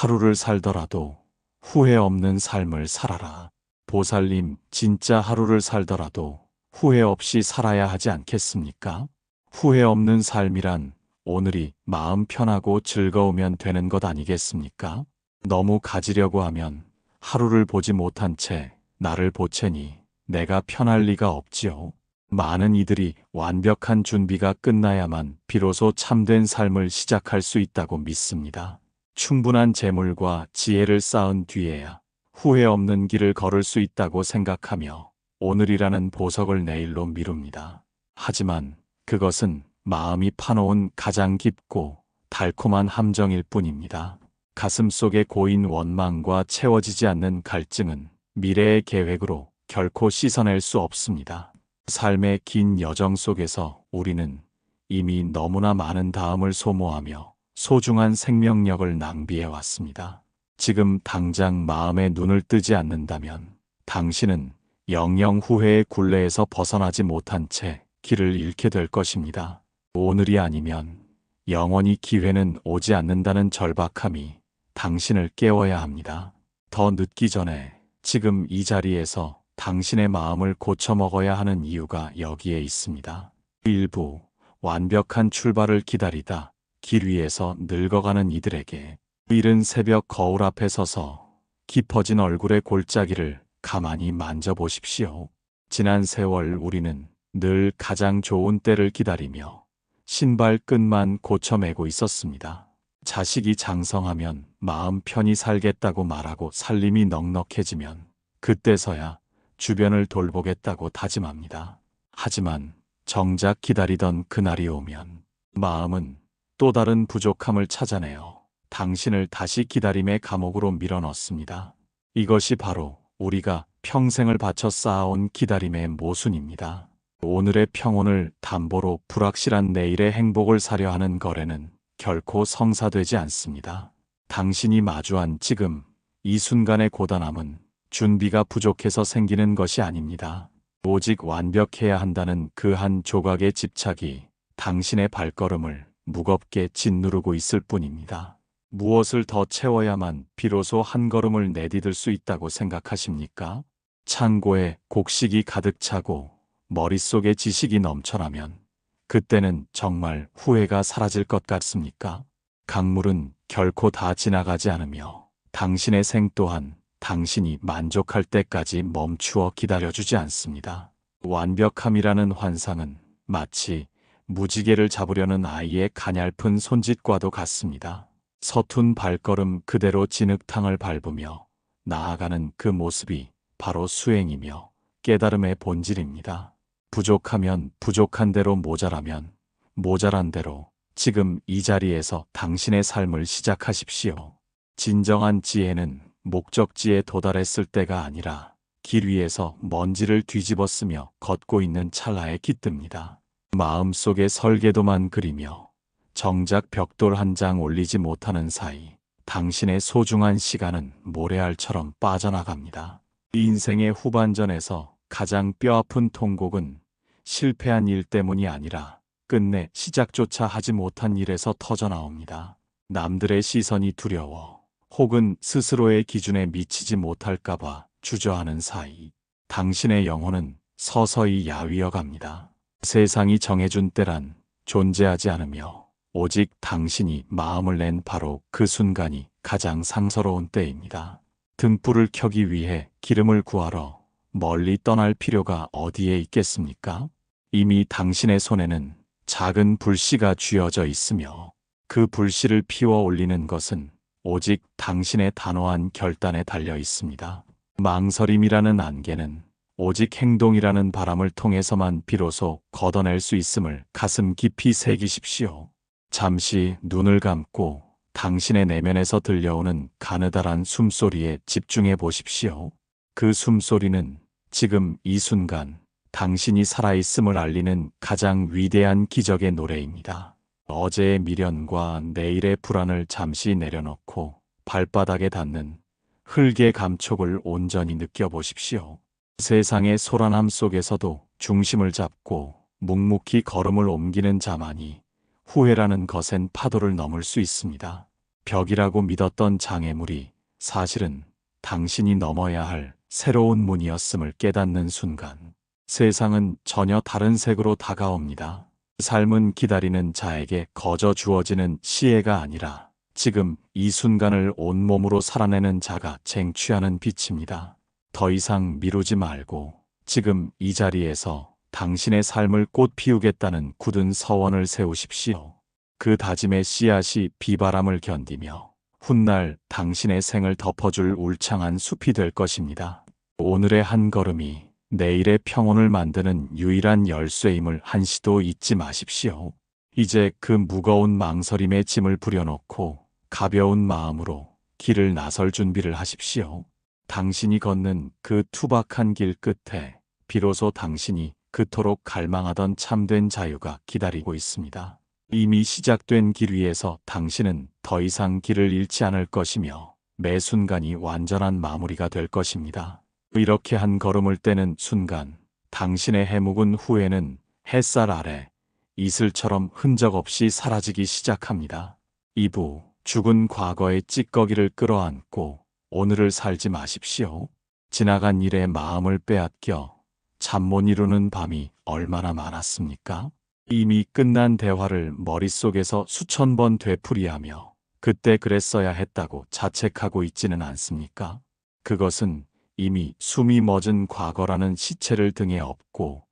하루를 살더라도 후회 없는 삶을 살아라. 보살님, 진짜 하루를 살더라도 후회 없이 살아야 하지 않겠습니까? 후회 없는 삶이란 오늘이 마음 편하고 즐거우면 되는 것 아니겠습니까? 너무 가지려고 하면 하루를 보지 못한 채 나를 보채니 내가 편할 리가 없지요. 많은 이들이 완벽한 준비가 끝나야만 비로소 참된 삶을 시작할 수 있다고 믿습니다. 충분한 재물과 지혜를 쌓은 뒤에야 후회 없는 길을 걸을 수 있다고 생각하며 오늘이라는 보석을 내일로 미룹니다. 하지만 그것은 마음이 파놓은 가장 깊고 달콤한 함정일 뿐입니다. 가슴 속에 고인 원망과 채워지지 않는 갈증은 미래의 계획으로 결코 씻어낼 수 없습니다. 삶의 긴 여정 속에서 우리는 이미 너무나 많은 다음을 소모하며 소중한 생명력을 낭비해 왔습니다. 지금 당장 마음에 눈을 뜨지 않는다면 당신은 영영 후회의 굴레에서 벗어나지 못한 채 길을 잃게 될 것입니다. 오늘이 아니면 영원히 기회는 오지 않는다는 절박함이 당신을 깨워야 합니다. 더 늦기 전에 지금 이 자리에서 당신의 마음을 고쳐먹어야 하는 이유가 여기에 있습니다. 일부 완벽한 출발을 기다리다 길 위에서 늙어가는 이들에게 이른 새벽 거울 앞에 서서 깊어진 얼굴의 골짜기를 가만히 만져보십시오. 지난 세월 우리는 늘 가장 좋은 때를 기다리며 신발 끈만 고쳐매고 있었습니다. 자식이 장성하면 마음 편히 살겠다고 말하고 살림이 넉넉해지면 그때서야 주변을 돌보겠다고 다짐합니다. 하지만 정작 기다리던 그날이 오면 마음은 또 다른 부족함을 찾아내어 당신을 다시 기다림의 감옥으로 밀어넣습니다. 이것이 바로 우리가 평생을 바쳐 쌓아온 기다림의 모순입니다. 오늘의 평온을 담보로 불확실한 내일의 행복을 사려 하는 거래는 결코 성사되지 않습니다. 당신이 마주한 지금 이 순간의 고단함은 준비가 부족해서 생기는 것이 아닙니다. 오직 완벽해야 한다는 그 한 조각의 집착이 당신의 발걸음을 무겁게 짓누르고 있을 뿐입니다. 무엇을 더 채워야만 비로소 한 걸음을 내디딜 수 있다고 생각하십니까? 창고에 곡식이 가득 차고 머릿속에 지식이 넘쳐나면 그때는 정말 후회가 사라질 것 같습니까? 강물은 결코 다 지나가지 않으며 당신의 생 또한 당신이 만족할 때까지 멈추어 기다려주지 않습니다. 완벽함이라는 환상은 마치 무지개를 잡으려는 아이의 가냘픈 손짓과도 같습니다. 서툰 발걸음 그대로 진흙탕을 밟으며 나아가는 그 모습이 바로 수행이며 깨달음의 본질입니다. 부족하면 부족한 대로 모자라면 모자란 대로 지금 이 자리에서 당신의 삶을 시작하십시오. 진정한 지혜는 목적지에 도달했을 때가 아니라 길 위에서 먼지를 뒤집어쓰며 걷고 있는 찰나에 깃듭니다. 마음속에 설계도만 그리며 정작 벽돌 한 장 올리지 못하는 사이 당신의 소중한 시간은 모래알처럼 빠져나갑니다. 인생의 후반전에서 가장 뼈아픈 통곡은 실패한 일 때문이 아니라 끝내 시작조차 하지 못한 일에서 터져나옵니다. 남들의 시선이 두려워 혹은 스스로의 기준에 미치지 못할까봐 주저하는 사이 당신의 영혼은 서서히 야위어 갑니다. 세상이 정해준 때란 존재하지 않으며 오직 당신이 마음을 낸 바로 그 순간이 가장 상서로운 때입니다. 등불을 켜기 위해 기름을 구하러 멀리 떠날 필요가 어디에 있겠습니까? 이미 당신의 손에는 작은 불씨가 쥐어져 있으며 그 불씨를 피워 올리는 것은 오직 당신의 단호한 결단에 달려 있습니다. 망설임이라는 안개는 오직 행동이라는 바람을 통해서만 비로소 걷어낼 수 있음을 가슴 깊이 새기십시오. 잠시 눈을 감고 당신의 내면에서 들려오는 가느다란 숨소리에 집중해 보십시오. 그 숨소리는 지금 이 순간 당신이 살아있음을 알리는 가장 위대한 기적의 노래입니다. 어제의 미련과 내일의 불안을 잠시 내려놓고 발바닥에 닿는 흙의 감촉을 온전히 느껴보십시오. 세상의 소란함 속에서도 중심을 잡고 묵묵히 걸음을 옮기는 자만이 후회라는 거센 파도를 넘을 수 있습니다. 벽이라고 믿었던 장애물이 사실은 당신이 넘어야 할 새로운 문이었음을 깨닫는 순간, 세상은 전혀 다른 색으로 다가옵니다. 삶은 기다리는 자에게 거저 주어지는 시혜가 아니라 지금 이 순간을 온몸으로 살아내는 자가 쟁취하는 빛입니다. 더 이상 미루지 말고 지금 이 자리에서 당신의 삶을 꽃 피우겠다는 굳은 서원을 세우십시오. 그 다짐의 씨앗이 비바람을 견디며 훗날 당신의 생을 덮어줄 울창한 숲이 될 것입니다. 오늘의 한 걸음이 내일의 평온을 만드는 유일한 열쇠임을 한시도 잊지 마십시오. 이제 그 무거운 망설임의 짐을 부려놓고 가벼운 마음으로 길을 나설 준비를 하십시오. 당신이 걷는 그 투박한 길 끝에 비로소 당신이 그토록 갈망하던 참된 자유가 기다리고 있습니다. 이미 시작된 길 위에서 당신은 더 이상 길을 잃지 않을 것이며 매 순간이 완전한 마무리가 될 것입니다. 이렇게 한 걸음을 떼는 순간 당신의 해묵은 후회는 햇살 아래 이슬처럼 흔적 없이 사라지기 시작합니다. 2부 죽은 과거의 찌꺼기를 끌어안고 오늘을 살지 마십시오. 지나간 일에 마음을 빼앗겨 잠 못 이루는 밤이 얼마나 많았습니까? 이미 끝난 대화를 머릿속에서 수천 번 되풀이하며 그때 그랬어야 했다고 자책하고 있지는 않습니까? 그것은 이미 숨이 멎은 과거라는 시체를 등에 업고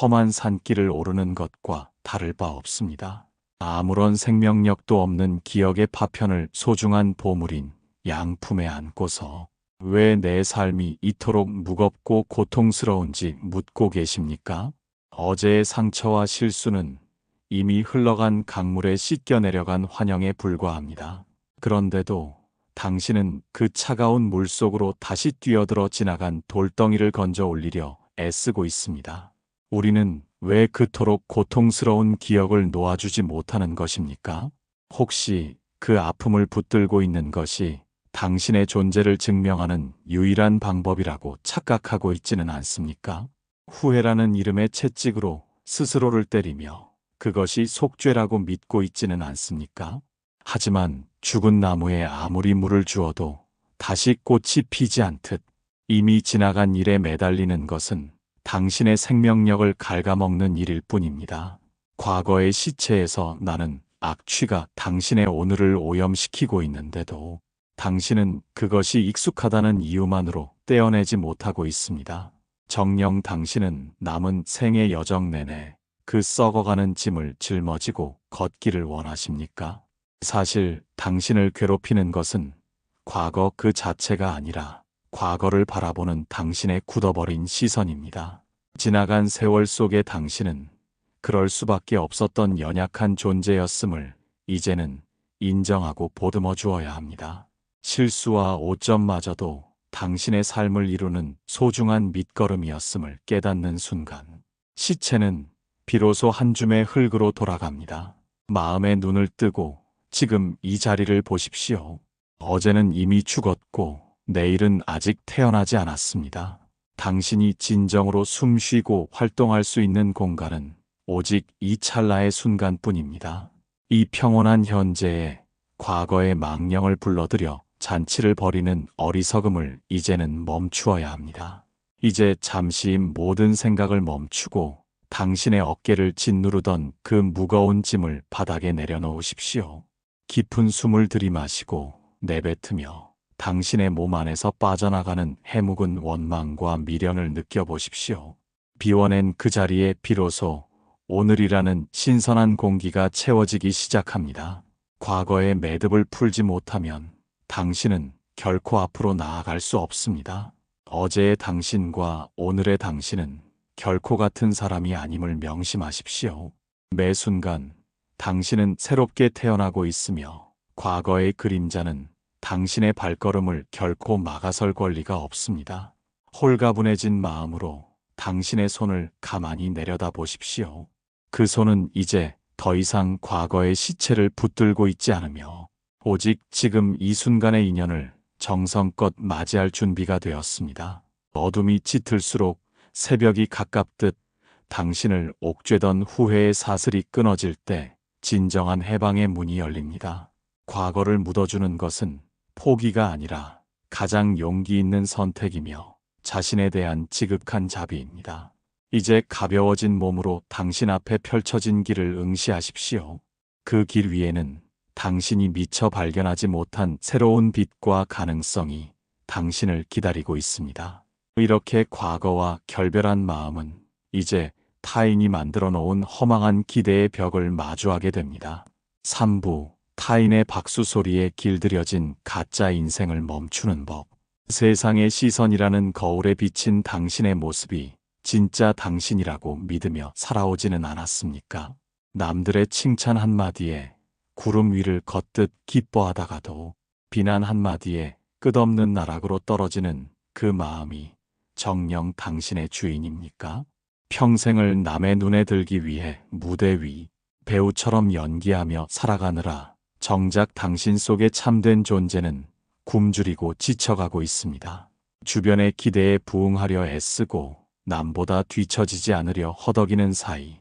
험한 산길을 오르는 것과 다를 바 없습니다. 아무런 생명력도 없는 기억의 파편을 소중한 보물인 양품에 안고서 왜 내 삶이 이토록 무겁고 고통스러운지 묻고 계십니까? 어제의 상처와 실수는 이미 흘러간 강물에 씻겨 내려간 환영에 불과합니다. 그런데도 당신은 그 차가운 물속으로 다시 뛰어들어 지나간 돌덩이를 건져 올리려 애쓰고 있습니다. 우리는 왜 그토록 고통스러운 기억을 놓아주지 못하는 것입니까? 혹시 그 아픔을 붙들고 있는 것이 당신의 존재를 증명하는 유일한 방법이라고 착각하고 있지는 않습니까? 후회라는 이름의 채찍으로 스스로를 때리며 그것이 속죄라고 믿고 있지는 않습니까? 하지만 죽은 나무에 아무리 물을 주어도 다시 꽃이 피지 않듯 이미 지나간 일에 매달리는 것은 당신의 생명력을 갉아먹는 일일 뿐입니다. 과거의 시체에서 나는 악취가 당신의 오늘을 오염시키고 있는데도 당신은 그것이 익숙하다는 이유만으로 떼어내지 못하고 있습니다. 정녕 당신은 남은 생의 여정 내내 그 썩어가는 짐을 짊어지고 걷기를 원하십니까? 사실 당신을 괴롭히는 것은 과거 그 자체가 아니라 과거를 바라보는 당신의 굳어버린 시선입니다. 지나간 세월 속의 당신은 그럴 수밖에 없었던 연약한 존재였음을 이제는 인정하고 보듬어 주어야 합니다. 실수와 오점마저도 당신의 삶을 이루는 소중한 밑거름이었음을 깨닫는 순간, 시체는 비로소 한 줌의 흙으로 돌아갑니다. 마음의 눈을 뜨고 지금 이 자리를 보십시오. 어제는 이미 죽었고 내일은 아직 태어나지 않았습니다. 당신이 진정으로 숨 쉬고 활동할 수 있는 공간은 오직 이 찰나의 순간뿐입니다. 이 평온한 현재에 과거의 망령을 불러들여 잔치를 벌이는 어리석음을 이제는 멈추어야 합니다. 이제 잠시 모든 생각을 멈추고 당신의 어깨를 짓누르던 그 무거운 짐을 바닥에 내려놓으십시오. 깊은 숨을 들이마시고 내뱉으며 당신의 몸 안에서 빠져나가는 해묵은 원망과 미련을 느껴보십시오. 비워낸 그 자리에 비로소 오늘이라는 신선한 공기가 채워지기 시작합니다. 과거의 매듭을 풀지 못하면 당신은 결코 앞으로 나아갈 수 없습니다. 어제의 당신과 오늘의 당신은 결코 같은 사람이 아님을 명심하십시오. 매 순간 당신은 새롭게 태어나고 있으며 과거의 그림자는 당신의 발걸음을 결코 막아설 권리가 없습니다. 홀가분해진 마음으로 당신의 손을 가만히 내려다 보십시오. 그 손은 이제 더 이상 과거의 시체를 붙들고 있지 않으며 오직 지금 이 순간의 인연을 정성껏 맞이할 준비가 되었습니다. 어둠이 짙을수록 새벽이 가깝듯 당신을 옥죄던 후회의 사슬이 끊어질 때 진정한 해방의 문이 열립니다. 과거를 묻어주는 것은 포기가 아니라 가장 용기 있는 선택이며 자신에 대한 지극한 자비입니다. 이제 가벼워진 몸으로 당신 앞에 펼쳐진 길을 응시하십시오. 그 길 위에는 당신이 미처 발견하지 못한 새로운 빛과 가능성이 당신을 기다리고 있습니다. 이렇게 과거와 결별한 마음은 이제 타인이 만들어 놓은 허망한 기대의 벽을 마주하게 됩니다. 3부 타인의 박수 소리에 길들여진 가짜 인생을 멈추는 법. 세상의 시선이라는 거울에 비친 당신의 모습이 진짜 당신이라고 믿으며 살아오지는 않았습니까? 남들의 칭찬 한마디에 구름 위를 걷듯 기뻐하다가도 비난 한마디에 끝없는 나락으로 떨어지는 그 마음이 정녕 당신의 주인입니까? 평생을 남의 눈에 들기 위해 무대 위 배우처럼 연기하며 살아가느라 정작 당신 속에 참된 존재는 굶주리고 지쳐가고 있습니다. 주변의 기대에 부응하려 애쓰고 남보다 뒤처지지 않으려 허덕이는 사이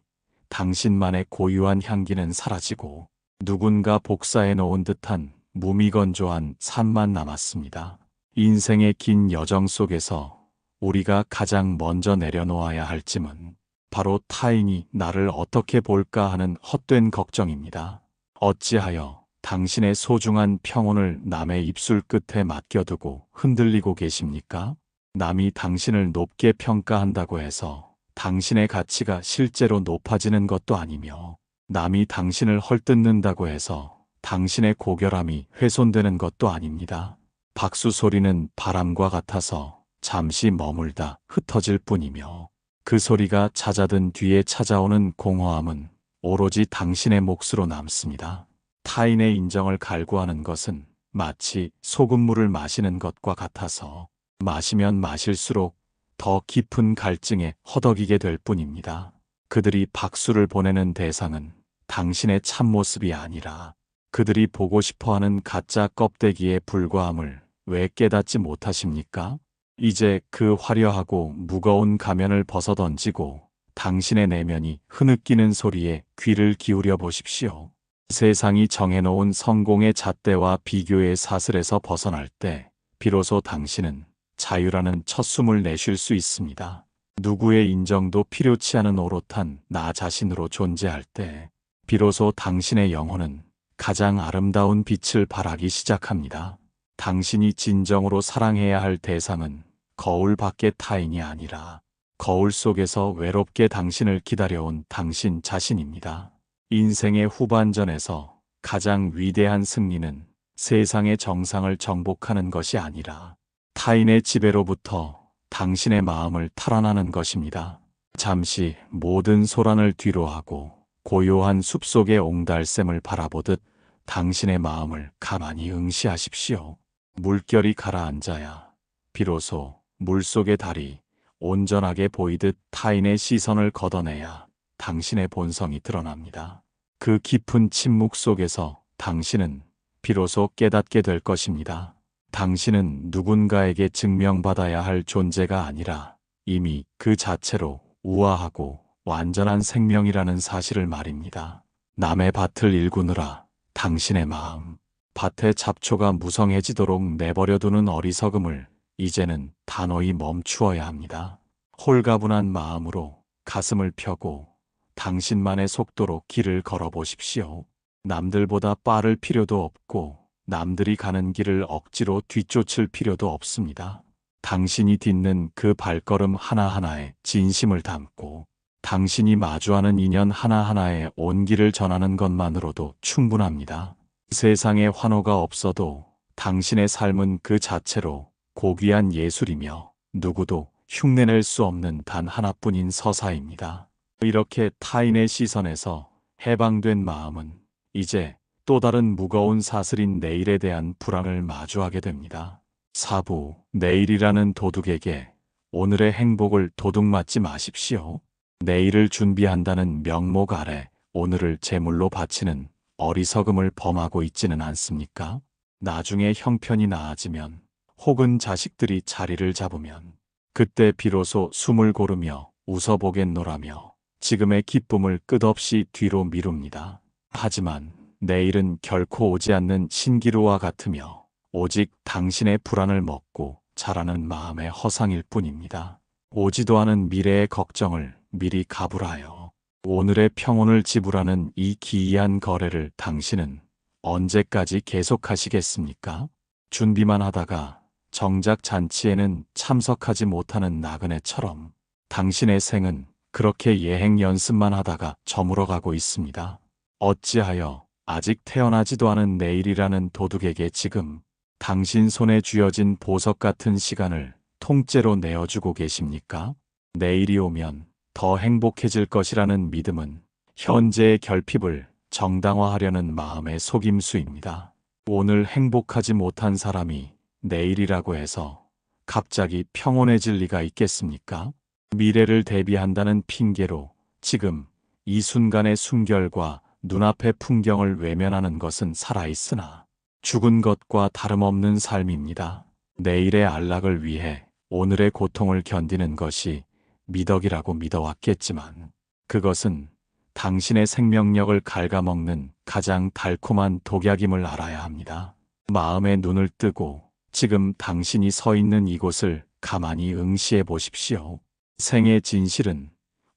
당신만의 고유한 향기는 사라지고 누군가 복사해 놓은 듯한 무미건조한 삶만 남았습니다. 인생의 긴 여정 속에서 우리가 가장 먼저 내려놓아야 할 짐은 바로 타인이 나를 어떻게 볼까 하는 헛된 걱정입니다. 어찌하여 당신의 소중한 평온을 남의 입술 끝에 맡겨두고 흔들리고 계십니까? 남이 당신을 높게 평가한다고 해서 당신의 가치가 실제로 높아지는 것도 아니며 남이 당신을 헐뜯는다고 해서 당신의 고결함이 훼손되는 것도 아닙니다. 박수 소리는 바람과 같아서 잠시 머물다 흩어질 뿐이며 그 소리가 잦아든 뒤에 찾아오는 공허함은 오로지 당신의 몫으로 남습니다. 타인의 인정을 갈구하는 것은 마치 소금물을 마시는 것과 같아서 마시면 마실수록 더 깊은 갈증에 허덕이게 될 뿐입니다. 그들이 박수를 보내는 대상은 당신의 참모습이 아니라 그들이 보고 싶어하는 가짜 껍데기에 불과함을 왜 깨닫지 못하십니까? 이제 그 화려하고 무거운 가면을 벗어던지고 당신의 내면이 흐느끼는 소리에 귀를 기울여 보십시오. 세상이 정해놓은 성공의 잣대와 비교의 사슬에서 벗어날 때 비로소 당신은 자유라는 첫 숨을 내쉴 수 있습니다. 누구의 인정도 필요치 않은 오롯한 나 자신으로 존재할 때 비로소 당신의 영혼은 가장 아름다운 빛을 발하기 시작합니다. 당신이 진정으로 사랑해야 할 대상은 거울 밖의 타인이 아니라 거울 속에서 외롭게 당신을 기다려온 당신 자신입니다. 인생의 후반전에서 가장 위대한 승리는 세상의 정상을 정복하는 것이 아니라 타인의 지배로부터 당신의 마음을 탈환하는 것입니다. 잠시 모든 소란을 뒤로하고 고요한 숲속의 옹달샘을 바라보듯 당신의 마음을 가만히 응시하십시오. 물결이 가라앉아야 비로소 물속의 달이 온전하게 보이듯 타인의 시선을 걷어내야 당신의 본성이 드러납니다. 그 깊은 침묵 속에서 당신은 비로소 깨닫게 될 것입니다. 당신은 누군가에게 증명받아야 할 존재가 아니라 이미 그 자체로 우아하고 완전한 생명이라는 사실을 말입니다. 남의 밭을 일구느라 당신의 마음, 밭의 잡초가 무성해지도록 내버려두는 어리석음을 이제는 단호히 멈추어야 합니다. 홀가분한 마음으로 가슴을 펴고 당신만의 속도로 길을 걸어보십시오. 남들보다 빠를 필요도 없고 남들이 가는 길을 억지로 뒤쫓을 필요도 없습니다. 당신이 딛는 그 발걸음 하나하나에 진심을 담고 당신이 마주하는 인연 하나하나에 온기를 전하는 것만으로도 충분합니다. 세상에 환호가 없어도 당신의 삶은 그 자체로 고귀한 예술이며 누구도 흉내낼 수 없는 단 하나뿐인 서사입니다. 이렇게 타인의 시선에서 해방된 마음은 이제 또 다른 무거운 사슬인 내일에 대한 불안을 마주하게 됩니다. 4부 내일이라는 도둑에게 오늘의 행복을 도둑맞지 마십시오. 내일을 준비한다는 명목 아래 오늘을 제물로 바치는 어리석음을 범하고 있지는 않습니까? 나중에 형편이 나아지면 혹은 자식들이 자리를 잡으면 그때 비로소 숨을 고르며 웃어보겠노라며 지금의 기쁨을 끝없이 뒤로 미룹니다. 하지만 내일은 결코 오지 않는 신기루와 같으며 오직 당신의 불안을 먹고 자라는 마음의 허상일 뿐입니다. 오지도 않은 미래의 걱정을 미리 가불하여 오늘의 평온을 지불하는 이 기이한 거래를 당신은 언제까지 계속하시겠습니까? 준비만 하다가 정작 잔치에는 참석하지 못하는 나그네처럼 당신의 생은 그렇게 예행 연습만 하다가 저물어가고 있습니다. 어찌하여 아직 태어나지도 않은 내일이라는 도둑에게 지금 당신 손에 쥐어진 보석 같은 시간을 통째로 내어주고 계십니까? 내일이 오면 더 행복해질 것이라는 믿음은 현재의 결핍을 정당화하려는 마음의 속임수입니다. 오늘 행복하지 못한 사람이 내일이라고 해서 갑자기 평온해질 리가 있겠습니까? 미래를 대비한다는 핑계로 지금 이 순간의 순결과 눈앞의 풍경을 외면하는 것은 살아있으나 죽은 것과 다름없는 삶입니다. 내일의 안락을 위해 오늘의 고통을 견디는 것이 미덕이라고 믿어왔겠지만 그것은 당신의 생명력을 갉아먹는 가장 달콤한 독약임을 알아야 합니다. 마음의 눈을 뜨고 지금 당신이 서 있는 이곳을 가만히 응시해 보십시오. 생의 진실은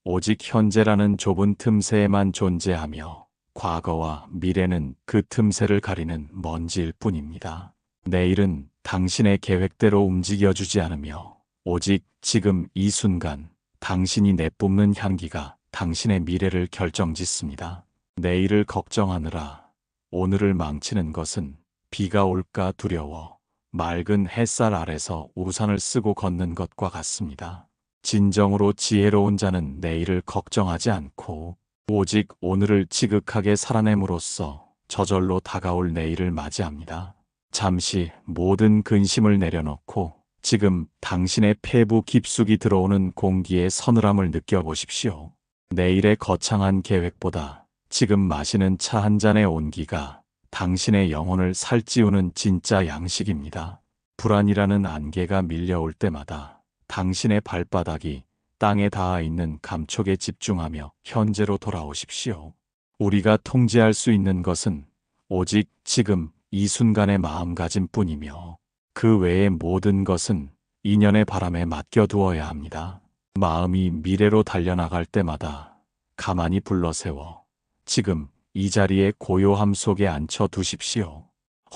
오직 현재라는 좁은 틈새에만 존재하며 과거와 미래는 그 틈새를 가리는 먼지일 뿐입니다. 내일은 당신의 계획대로 움직여주지 않으며 오직 지금 이 순간 당신이 내뿜는 향기가 당신의 미래를 결정짓습니다. 내일을 걱정하느라 오늘을 망치는 것은 비가 올까 두려워 맑은 햇살 아래서 우산을 쓰고 걷는 것과 같습니다. 진정으로 지혜로운 자는 내일을 걱정하지 않고 오직 오늘을 지극하게 살아냄으로써 저절로 다가올 내일을 맞이합니다. 잠시 모든 근심을 내려놓고 지금 당신의 폐부 깊숙이 들어오는 공기의 서늘함을 느껴보십시오. 내일의 거창한 계획보다 지금 마시는 차 한 잔의 온기가 당신의 영혼을 살찌우는 진짜 양식입니다. 불안이라는 안개가 밀려올 때마다 당신의 발바닥이 땅에 닿아 있는 감촉에 집중하며 현재로 돌아오십시오. 우리가 통제할 수 있는 것은 오직 지금 이 순간의 마음가짐 뿐이며 그 외의 모든 것은 인연의 바람에 맡겨두어야 합니다. 마음이 미래로 달려나갈 때마다 가만히 불러세워 지금 이 자리에 고요함 속에 앉혀 두십시오.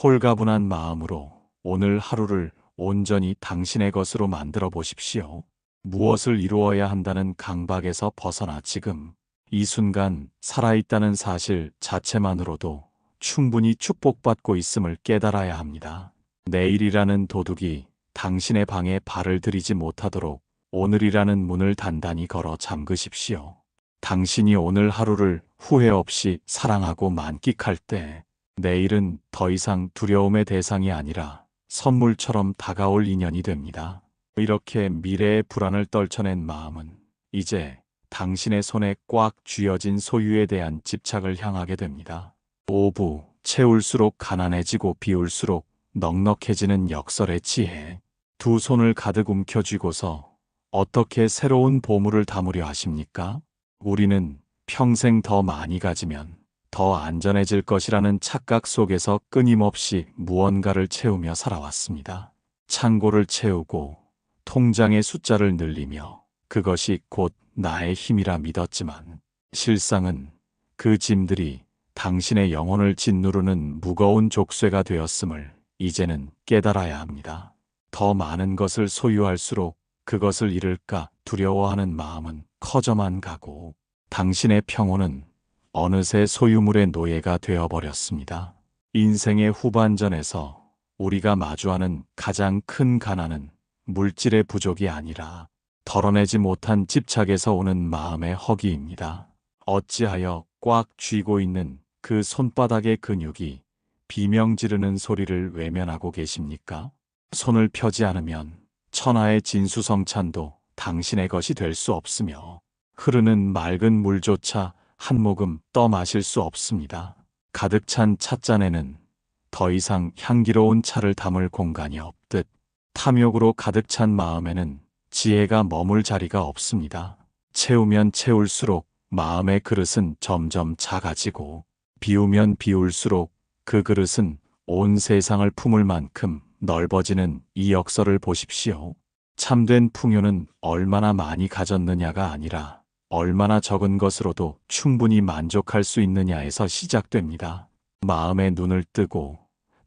홀가분한 마음으로 오늘 하루를 온전히 당신의 것으로 만들어 보십시오. 무엇을 이루어야 한다는 강박에서 벗어나 지금 이 순간 살아있다는 사실 자체만으로도 충분히 축복받고 있음을 깨달아야 합니다. 내일이라는 도둑이 당신의 방에 발을 들이지 못하도록 오늘이라는 문을 단단히 걸어 잠그십시오. 당신이 오늘 하루를 후회 없이 사랑하고 만끽할 때 내일은 더 이상 두려움의 대상이 아니라 선물처럼 다가올 인연이 됩니다. 이렇게 미래의 불안을 떨쳐낸 마음은 이제 당신의 손에 꽉 쥐어진 소유에 대한 집착을 향하게 됩니다. 오부, 채울수록 가난해지고 비울수록 넉넉해지는 역설의 지혜. 두 손을 가득 움켜쥐고서 어떻게 새로운 보물을 담으려 하십니까? 우리는 평생 더 많이 가지면 더 안전해질 것이라는 착각 속에서 끊임없이 무언가를 채우며 살아왔습니다. 창고를 채우고 통장의 숫자를 늘리며 그것이 곧 나의 힘이라 믿었지만 실상은 그 짐들이 당신의 영혼을 짓누르는 무거운 족쇄가 되었음을 이제는 깨달아야 합니다. 더 많은 것을 소유할수록 그것을 잃을까 두려워하는 마음은 커져만 가고 당신의 평온은 어느새 소유물의 노예가 되어버렸습니다. 인생의 후반전에서 우리가 마주하는 가장 큰 가난은 물질의 부족이 아니라 덜어내지 못한 집착에서 오는 마음의 허기입니다. 어찌하여 꽉 쥐고 있는 그 손바닥의 근육이 비명 지르는 소리를 외면하고 계십니까? 손을 펴지 않으면 천하의 진수성찬도 당신의 것이 될 수 없으며 흐르는 맑은 물조차 한 모금 떠 마실 수 없습니다. 가득 찬 찻잔에는 더 이상 향기로운 차를 담을 공간이 없듯 탐욕으로 가득 찬 마음에는 지혜가 머물 자리가 없습니다. 채우면 채울수록 마음의 그릇은 점점 작아지고 비우면 비울수록 그 그릇은 온 세상을 품을 만큼 넓어지는 이 역설을 보십시오. 참된 풍요는 얼마나 많이 가졌느냐가 아니라 얼마나 적은 것으로도 충분히 만족할 수 있느냐에서 시작됩니다. 마음의 눈을 뜨고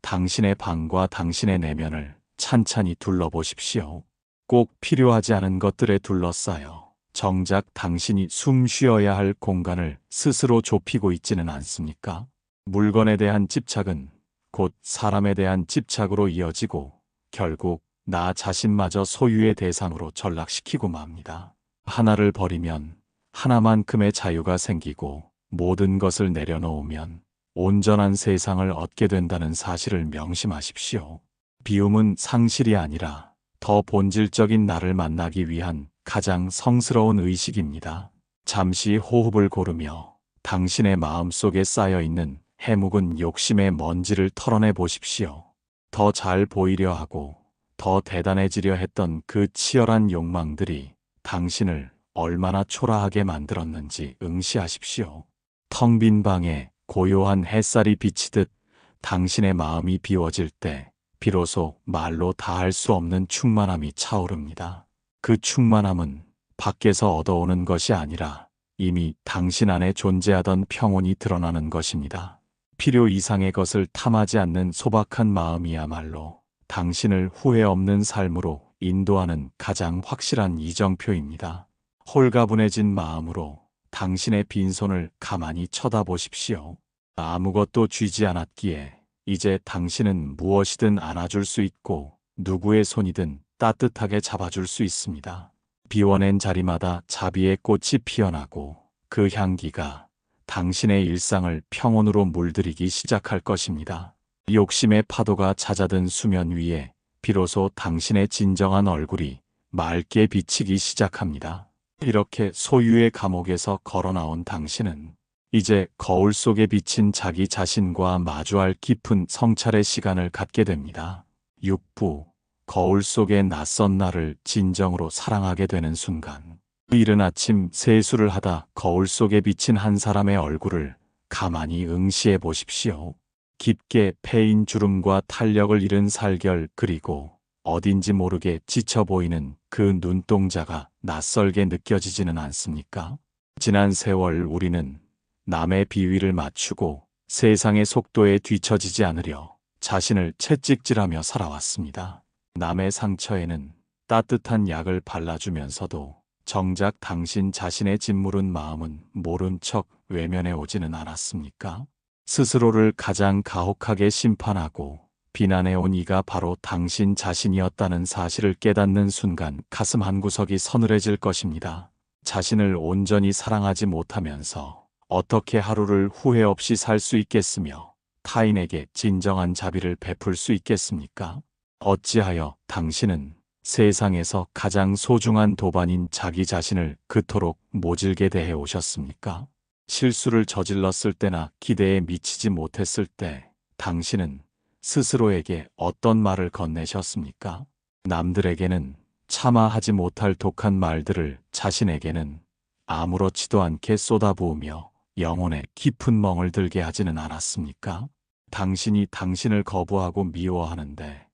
당신의 방과 당신의 내면을 찬찬히 둘러보십시오. 꼭 필요하지 않은 것들에 둘러싸여 정작 당신이 숨 쉬어야 할 공간을 스스로 좁히고 있지는 않습니까? 물건에 대한 집착은 곧 사람에 대한 집착으로 이어지고 결국 나 자신마저 소유의 대상으로 전락시키고 맙니다. 하나를 버리면 하나만큼의 자유가 생기고 모든 것을 내려놓으면 온전한 세상을 얻게 된다는 사실을 명심하십시오. 비움은 상실이 아니라 더 본질적인 나를 만나기 위한 가장 성스러운 의식입니다. 잠시 호흡을 고르며 당신의 마음속에 쌓여있는 해묵은 욕심의 먼지를 털어내 보십시오. 더 잘 보이려 하고 더 대단해지려 했던 그 치열한 욕망들이 당신을 얼마나 초라하게 만들었는지 응시하십시오. 텅 빈 방에 고요한 햇살이 비치듯 당신의 마음이 비워질 때 비로소 말로 다할 수 없는 충만함이 차오릅니다. 그 충만함은 밖에서 얻어오는 것이 아니라 이미 당신 안에 존재하던 평온이 드러나는 것입니다. 필요 이상의 것을 탐하지 않는 소박한 마음이야말로 당신을 후회 없는 삶으로 인도하는 가장 확실한 이정표입니다. 홀가분해진 마음으로 당신의 빈손을 가만히 쳐다보십시오. 아무것도 쥐지 않았기에 이제 당신은 무엇이든 안아줄 수 있고 누구의 손이든 따뜻하게 잡아줄 수 있습니다. 비워낸 자리마다 자비의 꽃이 피어나고 그 향기가 당신의 일상을 평온으로 물들이기 시작할 것입니다. 욕심의 파도가 잦아든 수면 위에 비로소 당신의 진정한 얼굴이 맑게 비치기 시작합니다. 이렇게 소유의 감옥에서 걸어나온 당신은 이제 거울 속에 비친 자기 자신과 마주할 깊은 성찰의 시간을 갖게 됩니다. 6부 거울 속의 낯선 나를 진정으로 사랑하게 되는 순간. 이른 아침 세수를 하다 거울 속에 비친 한 사람의 얼굴을 가만히 응시해 보십시오. 깊게 패인 주름과 탄력을 잃은 살결 그리고 어딘지 모르게 지쳐 보이는 그 눈동자가 낯설게 느껴지지는 않습니까? 지난 세월 우리는 남의 비위를 맞추고 세상의 속도에 뒤처지지 않으려 자신을 채찍질하며 살아왔습니다. 남의 상처에는 따뜻한 약을 발라주면서도 정작 당신 자신의 짓무른 마음은 모른 척 외면해 오지는 않았습니까? 스스로를 가장 가혹하게 심판하고 비난해온 이가 바로 당신 자신이었다는 사실을 깨닫는 순간 가슴 한구석이 서늘해질 것입니다. 자신을 온전히 사랑하지 못하면서 어떻게 하루를 후회 없이 살 수 있겠으며 타인에게 진정한 자비를 베풀 수 있겠습니까? 어찌하여 당신은 세상에서 가장 소중한 도반인 자기 자신을 그토록 모질게 대해 오셨습니까? 실수를 저질렀을 때나 기대에 미치지 못했을 때 당신은 스스로에게 어떤 말을 건네셨습니까? 남들에게는 차마 하지 못할 독한 말들을 자신에게는 아무렇지도 않게 쏟아부으며 영혼에 깊은 멍을 들게 하지는 않았습니까? 당신이 당신을 거부하고 미워하는데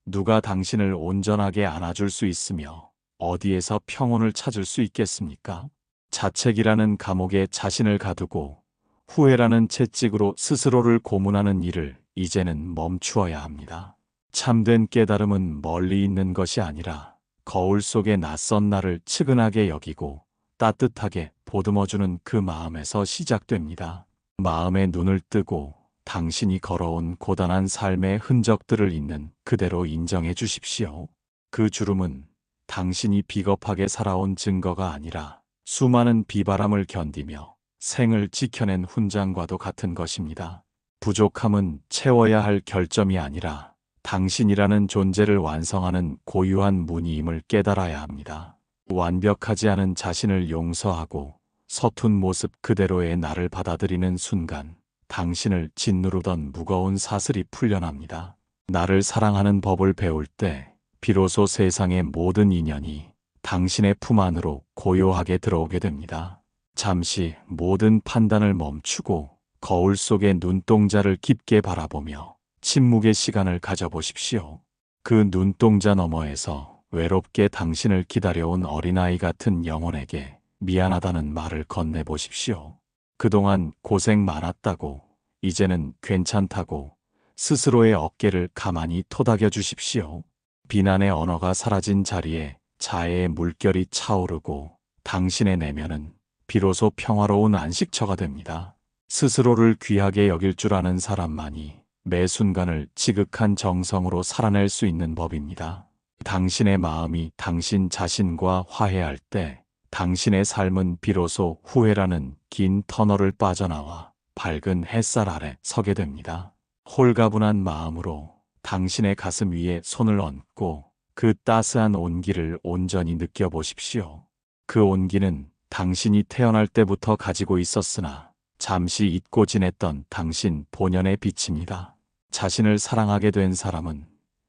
누가 당신을 온전하게 안아줄 수 있으며 어디에서 평온을 찾을 수 있겠습니까? 자책이라는 감옥에 자신을 가두고 후회라는 채찍으로 스스로를 고문하는 일을 이제는 멈추어야 합니다. 참된 깨달음은 멀리 있는 것이 아니라 거울 속의 낯선 나를 측은하게 여기고 따뜻하게 보듬어주는 그 마음에서 시작됩니다. 마음의 눈을 뜨고 당신이 걸어온 고단한 삶의 흔적들을 있는 그대로 인정해 주십시오. 그 주름은 당신이 비겁하게 살아온 증거가 아니라 수많은 비바람을 견디며 생을 지켜낸 훈장과도 같은 것입니다. 부족함은 채워야 할 결점이 아니라 당신이라는 존재를 완성하는 고유한 무늬임을 깨달아야 합니다. 완벽하지 않은 자신을 용서하고 서툰 모습 그대로의 나를 받아들이는 순간 당신을 짓누르던 무거운 사슬이 풀려납니다. 나를 사랑하는 법을 배울 때 비로소 세상의 모든 인연이 당신의 품 안으로 고요하게 들어오게 됩니다. 잠시 모든 판단을 멈추고 거울 속의 눈동자를 깊게 바라보며 침묵의 시간을 가져보십시오. 그 눈동자 너머에서 외롭게 당신을 기다려온 어린아이 같은 영혼에게 미안하다는 말을 건네보십시오. 그동안 고생 많았다고, 이제는 괜찮다고 스스로의 어깨를 가만히 토닥여 주십시오. 비난의 언어가 사라진 자리에 자애의 물결이 차오르고 당신의 내면은 비로소 평화로운 안식처가 됩니다. 스스로를 귀하게 여길 줄 아는 사람만이 매 순간을 지극한 정성으로 살아낼 수 있는 법입니다. 당신의 마음이 당신 자신과 화해할 때 당신의 삶은 비로소 후회라는 긴 터널을 빠져나와 밝은 햇살 아래 서게 됩니다. 홀가분한 마음으로 당신의 가슴 위에 손을 얹고 그 따스한 온기를 온전히 느껴보십시오. 그 온기는 당신이 태어날 때부터 가지고 있었으나 잠시 잊고 지냈던 당신 본연의 빛입니다. 자신을 사랑하게 된 사람은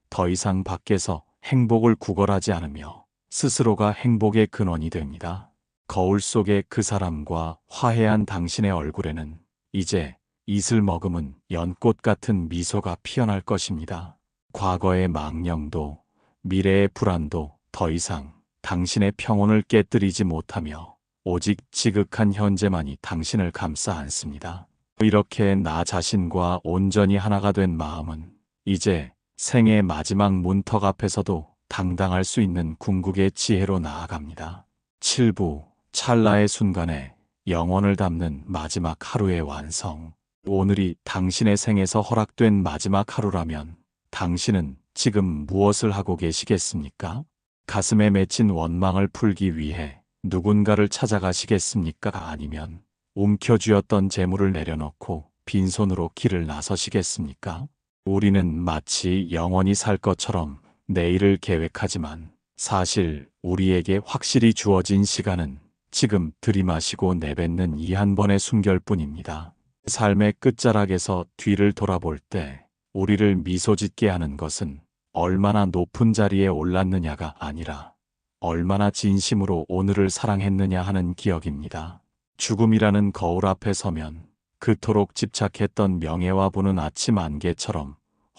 더 이상 밖에서 행복을 구걸하지 않으며 스스로가 행복의 근원이 됩니다. 거울 속의 그 사람과 화해한 당신의 얼굴에는 이제 이슬 머금은 연꽃 같은 미소가 피어날 것입니다. 과거의 망령도 미래의 불안도 더 이상 당신의 평온을 깨뜨리지 못하며 오직 지극한 현재만이 당신을 감싸 안습니다. 이렇게 나 자신과 온전히 하나가 된 마음은 이제 생의 마지막 문턱 앞에서도 당당할 수 있는 궁극의 지혜로 나아갑니다. 7부 찰나의 순간에 영원을 담는 마지막 하루의 완성. 오늘이 당신의 생에서 허락된 마지막 하루라면 당신은 지금 무엇을 하고 계시겠습니까? 가슴에 맺힌 원망을 풀기 위해 누군가를 찾아가시겠습니까? 아니면 움켜쥐었던 재물을 내려놓고 빈손으로 길을 나서시겠습니까? 우리는 마치 영원히 살 것처럼 내일을 계획하지만 사실 우리에게 확실히 주어진 시간은 지금 들이마시고 내뱉는 이 한 번의 숨결뿐입니다. 삶의 끝자락에서 뒤를 돌아볼 때 우리를 미소 짓게 하는 것은 얼마나 높은 자리에 올랐느냐가 아니라 얼마나 진심으로 오늘을 사랑했느냐 하는 기억입니다. 죽음이라는 거울 앞에 서면 그토록 집착했던 명예와 부는 아침 안개처럼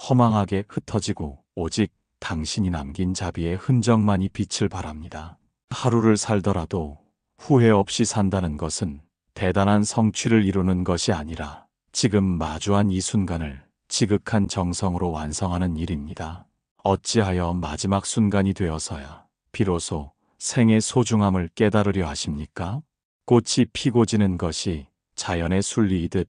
허망하게 흩어지고 오직 당신이 남긴 자비의 흔적만이 빛을 발합니다. 하루를 살더라도 후회 없이 산다는 것은 대단한 성취를 이루는 것이 아니라 지금 마주한 이 순간을 지극한 정성으로 완성하는 일입니다. 어찌하여 마지막 순간이 되어서야 비로소 생의 소중함을 깨달으려 하십니까? 꽃이 피고 지는 것이 자연의 순리이듯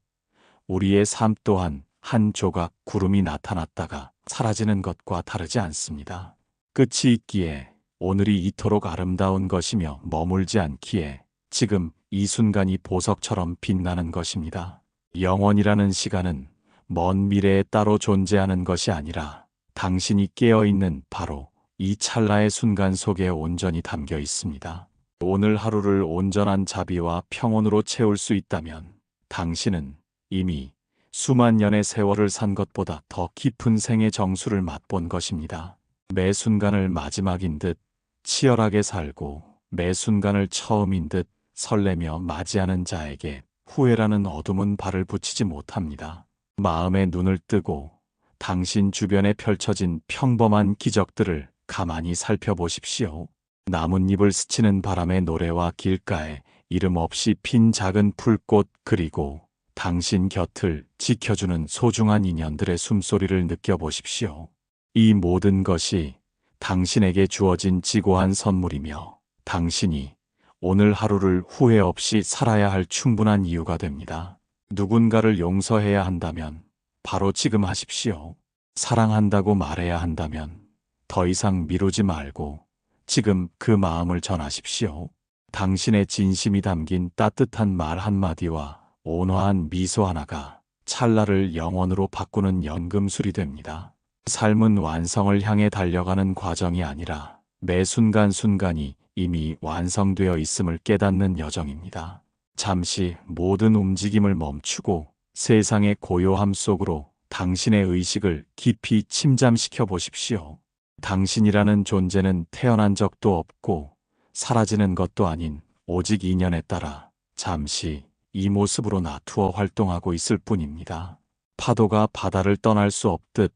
우리의 삶 또한 한 조각 구름이 나타났다가 사라지는 것과 다르지 않습니다. 끝이 있기에 오늘이 이토록 아름다운 것이며 머물지 않기에 지금 이 순간이 보석처럼 빛나는 것입니다. 영원이라는 시간은 먼 미래에 따로 존재하는 것이 아니라 당신이 깨어있는 바로 이 찰나의 순간 속에 온전히 담겨 있습니다. 오늘 하루를 온전한 자비와 평온으로 채울 수 있다면 당신은 이미 수만 년의 세월을 산 것보다 더 깊은 생의 정수를 맛본 것입니다. 매 순간을 마지막인 듯 치열하게 살고 매 순간을 처음인 듯 설레며 맞이하는 자에게 후회라는 어둠은 발을 붙이지 못합니다. 마음의 눈을 뜨고 당신 주변에 펼쳐진 평범한 기적들을 가만히 살펴보십시오. 나뭇잎을 스치는 바람의 노래와 길가에 이름 없이 핀 작은 풀꽃 그리고 당신 곁을 지켜주는 소중한 인연들의 숨소리를 느껴보십시오. 이 모든 것이 당신에게 주어진 지고한 선물이며 당신이 오늘 하루를 후회 없이 살아야 할 충분한 이유가 됩니다. 누군가를 용서해야 한다면 바로 지금 하십시오. 사랑한다고 말해야 한다면 더 이상 미루지 말고 지금 그 마음을 전하십시오. 당신의 진심이 담긴 따뜻한 말 한마디와 온화한 미소 하나가 찰나를 영원으로 바꾸는 연금술이 됩니다. 삶은 완성을 향해 달려가는 과정이 아니라 매 순간순간이 이미 완성되어 있음을 깨닫는 여정입니다. 잠시 모든 움직임을 멈추고 세상의 고요함 속으로 당신의 의식을 깊이 침잠시켜 보십시오. 당신이라는 존재는 태어난 적도 없고 사라지는 것도 아닌 오직 인연에 따라 잠시 이 모습으로 나투어 활동하고 있을 뿐입니다. 파도가 바다를 떠날 수 없듯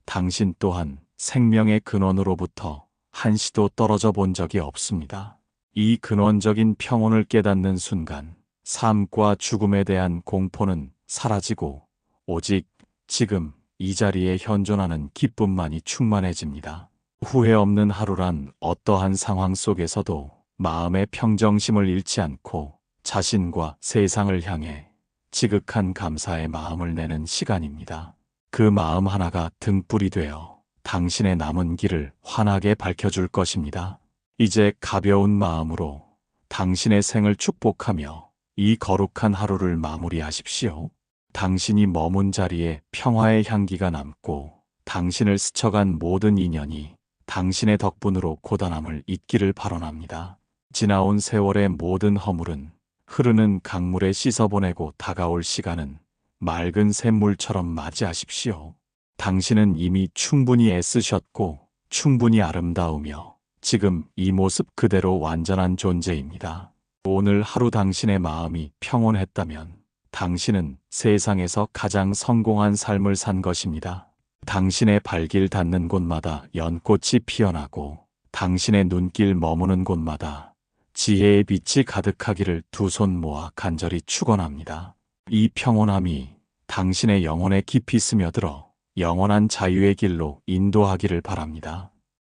당신 또한 생명의 근원으로부터 한시도 떨어져 본 적이 없습니다. 이 근원적인 평온을 깨닫는 순간 삶과 죽음에 대한 공포는 사라지고 오직 지금 이 자리에 현존하는 기쁨만이 충만해집니다. 후회 없는 하루란 어떠한 상황 속에서도 마음의 평정심을 잃지 않고 자신과 세상을 향해 지극한 감사의 마음을 내는 시간입니다. 그 마음 하나가 등불이 되어 당신의 남은 길을 환하게 밝혀줄 것입니다. 이제 가벼운 마음으로 당신의 생을 축복하며 이 거룩한 하루를 마무리하십시오. 당신이 머문 자리에 평화의 향기가 남고 당신을 스쳐간 모든 인연이 당신의 덕분으로 고단함을 잊기를 발언합니다. 지나온 세월의 모든 허물은 흐르는 강물에 씻어보내고 다가올 시간은 맑은 샘물처럼 맞이하십시오. 당신은 이미 충분히 애쓰셨고 충분히 아름다우며 지금 이 모습 그대로 완전한 존재입니다. 오늘 하루 당신의 마음이 평온했다면 당신은 세상에서 가장 성공한 삶을 산 것입니다. 당신의 발길 닿는 곳마다 연꽃이 피어나고 당신의 눈길 머무는 곳마다 지혜의 빛이 가득하기를 두 손 모아 간절히 축원합니다. 이 평온함이 당신의 영혼에 깊이 스며들어 영원한 자유의 길로 인도하기를 바랍니다.